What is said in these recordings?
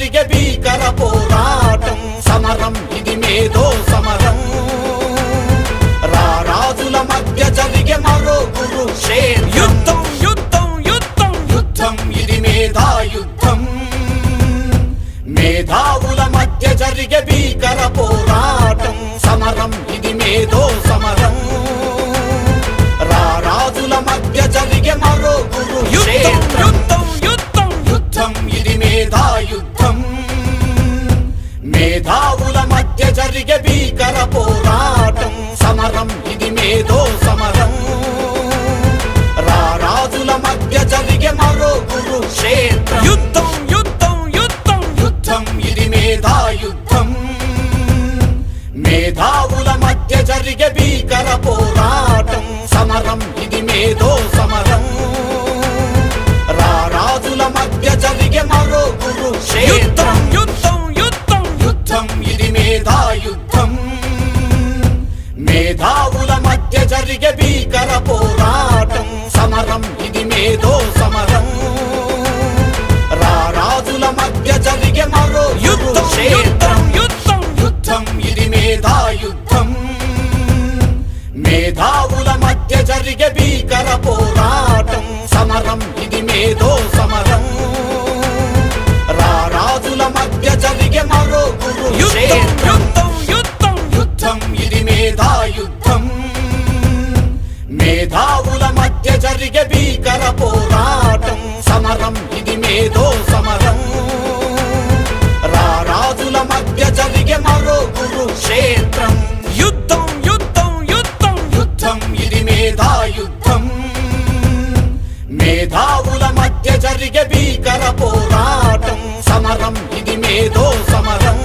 జరిగే భీకర పోరాటం సమరం ఇది మేధో సమరం రారాజుల మధ్య జరిగే మరో కురుక్షేత్రం యుద్ధం యుద్ధం యుద్ధం యుద్ధం ఇది మేధాయుద్ధం మేధావుల మధ్య జరిగే భీకర పోరాటం సమరం ఇది మేధో సమరం రారాజుల మధ్య జరిగే మరో కురుక్షేత్రం యుద్ధం యుద్ధం ఇది మేధాయుద్ధం మేధావుల మధ్య జరిగే భీకర పోరాటం సమరం ఇది మేధో సమరం రారాజుల మధ్య జరిగే మరో కురుక్షేత్రం యుద్ధం యుద్ధం యుద్ధం యుద్ధం ఇది మేధాయుద్ధం మేధావుల మధ్య జరిగే భీకర పోరాటం సమరం ఇది మేధో సమరం రారాజుల మధ్య జరిగే మరో కురుక్షేత్రం యుద్ధం యుద్ధం యుద్ధం ఇది మేధాయుద్ధం మేధావుల మధ్య జరిగే భీకర పోరాటం సమరం ఇది మేధో సమరం రారాజుల మధ్య జరిగే మరో కురుక్షేత్రం యుద్ధం యుద్ధం ఇది మేధాయుద్ధం మేధావుల మధ్య జరిగే భీకర పోరాటం సమరం ఇది మేధో సమరం రారాజుల మధ్య జరిగే మరో కురుక్షేత్రం యుద్ధం యుద్ధం ఇది మేధాయుద్ధం మేధావుల మధ్య జరిగే భీకర పోరాటం సమరం ఇది మేధో సమరం రారాజుల మధ్య జరిగే మరో కురుక్షేత్రం యుద్ధం యుద్ధం యుద్ధం యుద్ధం ఇది మేధాయుద్ధం మేధావుల మధ్య జరిగే భీకర పోరాటం సమరం ఇది మేధో సమరం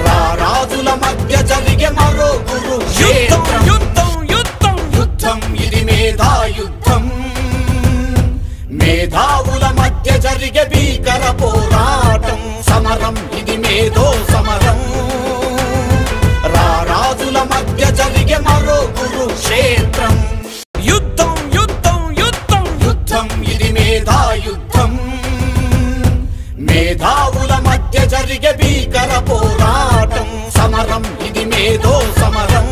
రారాజుల మధ్య జరిగే మరో కురుక్షేత్రం యుద్ధం యుద్ధం యుద్ధం ఇది మేధాయుద్ధం మేధావుల మధ్య జరిగే భీకర పోరాటం సమరం ఇది మేధో సమరం రారాజుల మధ్య జరిగే మరో కురుక్షేత్రం యుద్ధం యుద్ధం యుద్ధం యుద్ధం ఇది మేధాయుద్ధం మేధావుల మధ్య జరిగే భీకర పోరాటం సమరం ఇది మేధో సమరం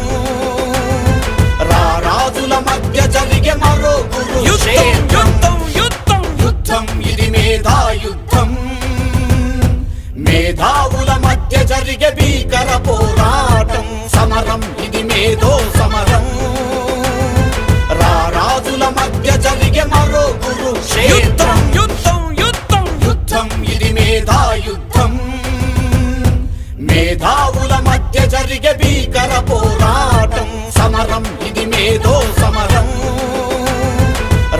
రారాజుల మధ్య జరిగే మరో కురుక్షేత్రం యుద్ధం యుద్ధం ఇది మేధాయుద్ధం మేధావుల మధ్య జరిగే భీకర పోరాటం సమరం ఇది మేధో సమరం రారాజుల మధ్య జరిగే మరో కురుక్షేత్రం యుద్ధం యుద్ధం యుద్ధం ఇది మేధాయుద్ధం మేధావుల మధ్య జరిగే భీకర పోరాటం సమరం ఇది మేధో సమరం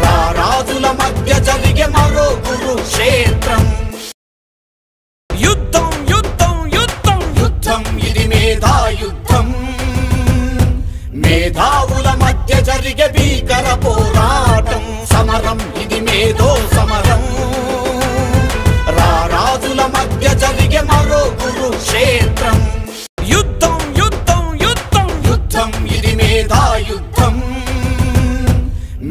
రారాజుల మధ్య జరిగే మరో కురుక్షేత్రం యుద్ధం యుద్ధం యుద్ధం యుద్ధం ఇది మేధాయుద్ధం మేధావుల మధ్య జరిగే భీకర పోరాటం సమరం ఇది మేధో సమరం రారాజుల మధ్య జరిగే మరో కురుక్షేత్రం యుద్ధం యుద్ధం యుద్ధం యుద్ధం ఇది మేధాయుద్ధం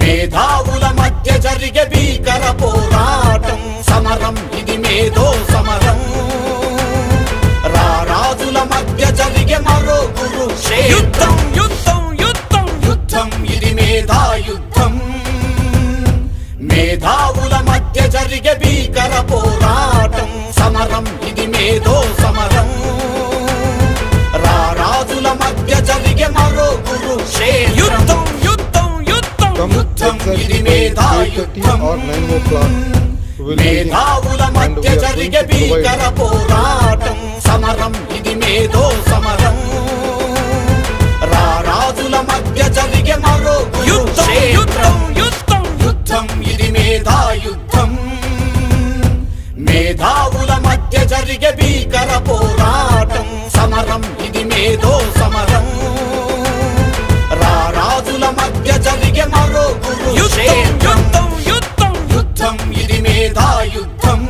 మేధావుల మధ్య జరిగే భీకర పోరాటం సమరం ఇది మేధో సమరం రారాజుల మధ్య జరిగే మరో కురుక్షేత్రం యుద్ధం యుద్ధం యుద్ధం ఇది మేధాయుద్ధం మేధావుల మధ్య జరిగే భీకర పోరాటం సమరం ఇది మేధో సమరం రారాజుల మధ్య జరిగే మరో కురుక్షేత్రం యుద్ధం యుద్ధం యుద్ధం ఇది మేధాయుద్ధం మేధావుల మధ్య జరిగే భీకర పోరాటం సమరం ఇది మేధో సమరం రారాజుల మధ్య జరిగే మరో కురుక్షేత్రం యుద్ధం యుద్ధం ఇది మేధాయుద్ధం మేధావుల మధ్య జరిగే భీకర పోరాటం సమరం ఇది మేధో సమరం రారాజుల మధ్య జరిగే మరో కురుక్షేత్రం యుద్ధం ఇది మేధాయుద్ధం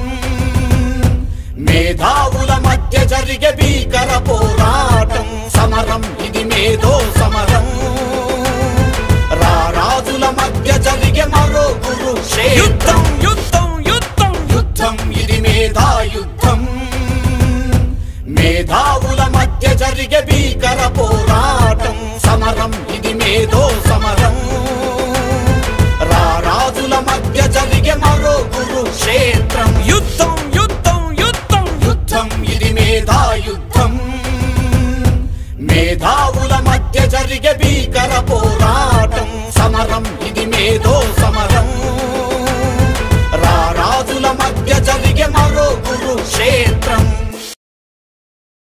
మేధా జరిగే